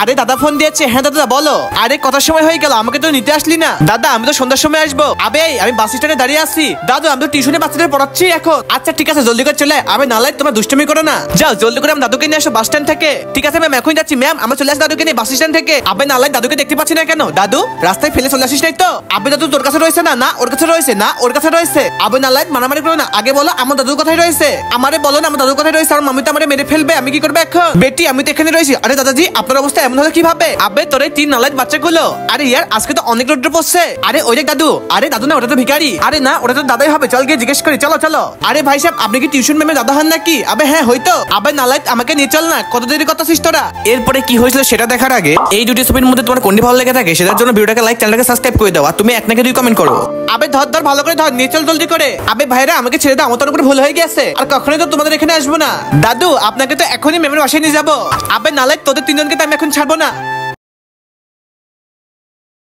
আরে দাদা ফোন দিয়েছে। হ্যাঁ দাদা বলো। আরে কত সময় হয়ে গেল, আমাকে তো নিতে আসলি না। দাদা আমি তো সন্ধ্যার সময় আসবো। আবে আমি বাস স্ট্যান্ডে দাঁড়িয়ে আছি। দাদু আমি তো টিউশনে বাচ্চাদের পড়াচ্ছি এখন। আচ্ছা ঠিক আছে জলদি করে চলে। আমি নালাই তোমরা দুষ্টুমি করো না। যাও জলদি করে আমি দাদুকে নিয়ে আসো বাস স্ট্যান্ড থেকে। ঠিক আছে ম্যাম এখন যাচ্ছি। ম্যাম আমরা চলে আসি দাদুকে নিয়ে বাস স্ট্যান্ড থেকে। আবে নালাই দাদুকে দেখতে পাচ্ছি না কেন? দাদু রাস্তায় ফেলে চলে আসিস নাই তো? আবে দাদু তোর কাছে রয়েছে না? না ওর কাছে রয়েছে। না ওর কাছে রয়েছে। আবে নালাই মারামারি করো না, আগে বলো আমার দাদুর কোথায় রয়েছে। আমারে বলো না আমার দাদুর কোথায় রয়েছে। আর মামি তো আমারে মেরে ফেলবে, আমি কি করবো এখন? বেটি আমি তো এখানে রয়েছি। আরে দাদাজি আপনার অবস্থা এমন হলে কিভাবে? আবে তোর এই 3 নালায়ত বাচ্চাগুলো। আরে ইয়ার আজকে তো অনেক রোদ্র পড়ছে। আরে ওই যে দাদু। আরে দাদু না ওটা তো ভিখারি। আরে না ওটা তো দাদাই হবে, চল গিয়ে জিজ্ঞেস করি। চলো চলো। আরে ভাই সাহেব আপনি কি টিউশন ম্যামের দাদা হন নাকি? আবে হ্যাঁ হয়তো। আবে নালায়ত আমাকে নিয়ে চল না, কত দেরি করতেছিস তোরা? এরপরে কি হয়েছিল সেটা দেখার আগে এই দুটি ছবির মধ্যে তোমার কোনটি ভালো লেগে থাকে সেটার জন্য ভিডিওটাকে লাইক, চ্যানেলটাকে সাবস্ক্রাইব করে দাও। আর তুমি এক নাকি 2 কমেন্ট করো। আবে ধর ধর ভালো করে ধর, নিয়ে চল জলদি করে। আবে ভাইরা আমাকে ছেড়ে দাও, আমার তো করে ভুল হয়ে গেছে। আর কখনোই তো তোমাদের এখানে আসবো না। দাদু আপনাকে তো এখনই ম্যামের বাসায় নিয়ে যাবো। আবে নালায়ত তোদের 3 জনকে তো আমি এখন ছাড়বো না।